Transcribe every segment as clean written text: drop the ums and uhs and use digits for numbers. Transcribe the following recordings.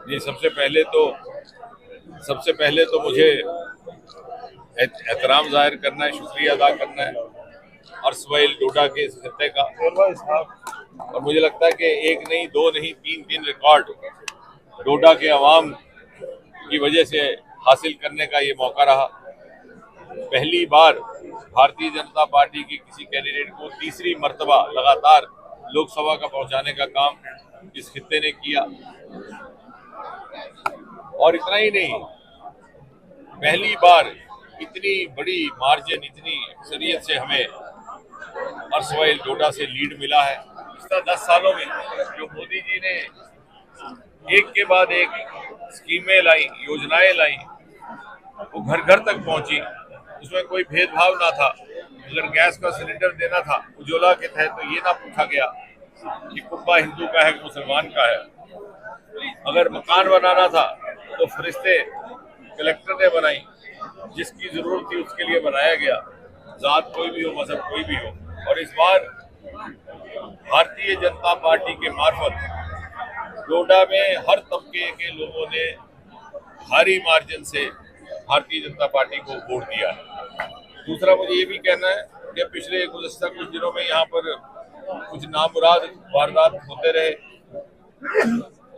जी, सबसे पहले तो मुझे एहतराम जाहिर करना है, शुक्रिया अदा करना है और सवाइल डोडा के इस खत्ते का। और मुझे लगता है कि एक नहीं, दो नहीं, तीन रिकॉर्ड डोडा के अवाम की वजह से हासिल करने का ये मौका रहा। पहली बार भारतीय जनता पार्टी के किसी कैंडिडेट को तीसरी मर्तबा लगातार लोकसभा का पहुंचाने का काम इस खित्ते ने किया। और इतना ही नहीं, पहली बार इतनी बड़ी मार्जिन, इतनी अक्सरियत से हमें अर्सवाइल डोडा से लीड मिला है। पिछले 10 सालों में जो मोदी जी ने एक के बाद एक स्कीमें लाई, योजनाएं लाई, वो घर घर तक पहुंची। उसमें कोई भेदभाव ना था। अगर गैस का सिलेंडर देना था उज्ज्वला के तहत, तो ये ना पूछा गया कि कुब्बा हिंदू का है कि मुसलमान का है। अगर मकान बनाना था तो फरिश्ते कलेक्टर ने बनाई, जिसकी जरूरत थी उसके लिए बनाया गया, जात कोई भी हो, मजहब कोई भी हो। और इस बार भारतीय जनता पार्टी के मार्फत डोडा में हर तबके के लोगों ने भारी मार्जिन से भारतीय जनता पार्टी को वोट दिया है। दूसरा, मुझे ये भी कहना है कि पिछले गुज़श्ता कुछ दिनों में यहाँ पर कुछ नामुराद वारदात होते रहे,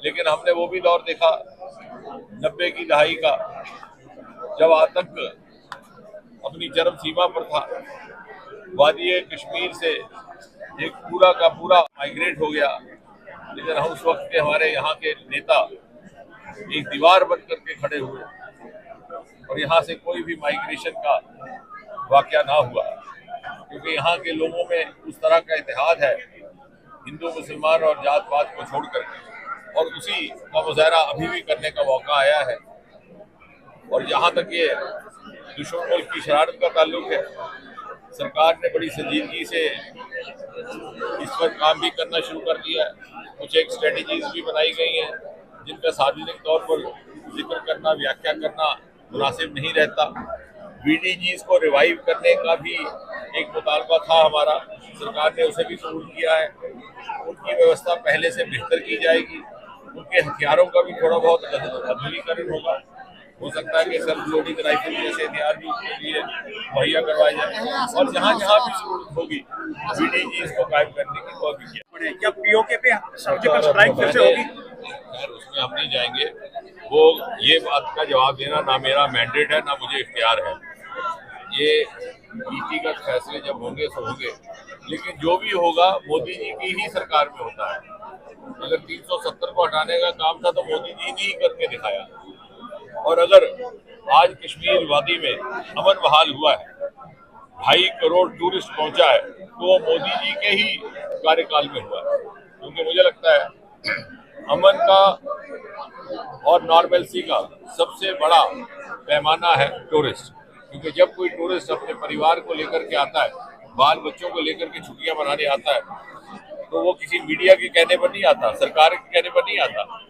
लेकिन हमने वो भी दौर देखा 90 की दहाई का, जब आतंक अपनी चरम सीमा पर था। वादी कश्मीर से एक पूरा का पूरा माइग्रेट हो गया, लेकिन हम उस वक्त के हमारे यहाँ के नेता एक दीवार बन करके खड़े हुए और यहाँ से कोई भी माइग्रेशन का वाकया ना हुआ, क्योंकि यहाँ के लोगों में उस तरह का इतिहाद है हिंदू मुसलमान और जात पात को छोड़ करके, और उसी का मुजाहरा अभी भी करने का मौका आया है। और जहाँ तक ये दुश्मन मुल्क की शरारत का ताल्लुक है, सरकार ने बड़ी संजीदगी से इस पर काम भी करना शुरू कर दिया है। कुछ एक स्ट्रेटेजीज भी बनाई गई हैं जिनका सार्वजनिक तौर पर जिक्र करना, व्याख्या करना मुनासिब नहीं रहता। बीडीजीज को रिवाइव करने का भी एक मुतालबा था हमारा, सरकार ने उसे भी कबूल किया है। उनकी व्यवस्था पहले से बेहतर की जाएगी, उनके हथियारों का भी थोड़ा बहुत आधुनिकीकरण होगा। हो सकता है कि सेल्फ लोडिंग राइफल जैसे हथियार भी उसके लिए मुहैया करवाए जाए, और जहाँ जहाँ भी जरूरत होगी बीडीजी इसको कायम करने की कोशिश किया। क्या पीओके पे सर्जिकल स्ट्राइक फिर से होगी? खैर, उसमें हम नहीं जाएंगे। वो ये बात का जवाब देना ना मेरा मैंडेट है, ना मुझे इख्तियार है। ये नीतिगत फैसले जब होंगे तो होंगे, लेकिन जो भी होगा मोदी जी की ही सरकार में होता है। अगर 370 को हटाने का काम था तो मोदी जी ने ही करके दिखाया। और अगर आज कश्मीर वादी में अमन बहाल हुआ है, 2.5 करोड़ टूरिस्ट पहुंचा है, तो वो मोदी जी के ही कार्यकाल में हुआ है। क्योंकि मुझे लगता है अमन का और नॉर्मलसी का सबसे बड़ा पैमाना है टूरिस्ट। क्योंकि जब कोई टूरिस्ट अपने परिवार को लेकर के आता है, बाल बच्चों को लेकर के छुट्टियां मनाने आता है, तो वो किसी मीडिया के कहने पर नहीं आता, सरकार के कहने पर नहीं आता।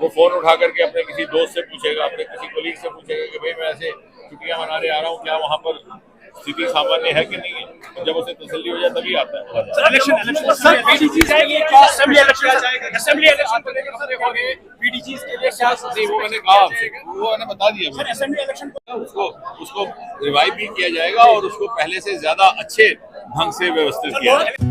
वो फोन उठा करके अपने किसी दोस्त से पूछेगा, अपने किसी कोलीग से पूछेगा कि भाई मैं ऐसे छुट्टियां मनाने आ रहा हूँ, क्या वहाँ पर स्थिति सामान्य है कि नहीं है। तो जब उसे तसल्ली हो जाए तभी आता है। वो मैंने कहा आपसे, वो मैंने बता दिया। उसको रिवाइव भी किया जाएगा और उसको पहले से ज्यादा अच्छे ढंग से व्यवस्थित किया जाएगा।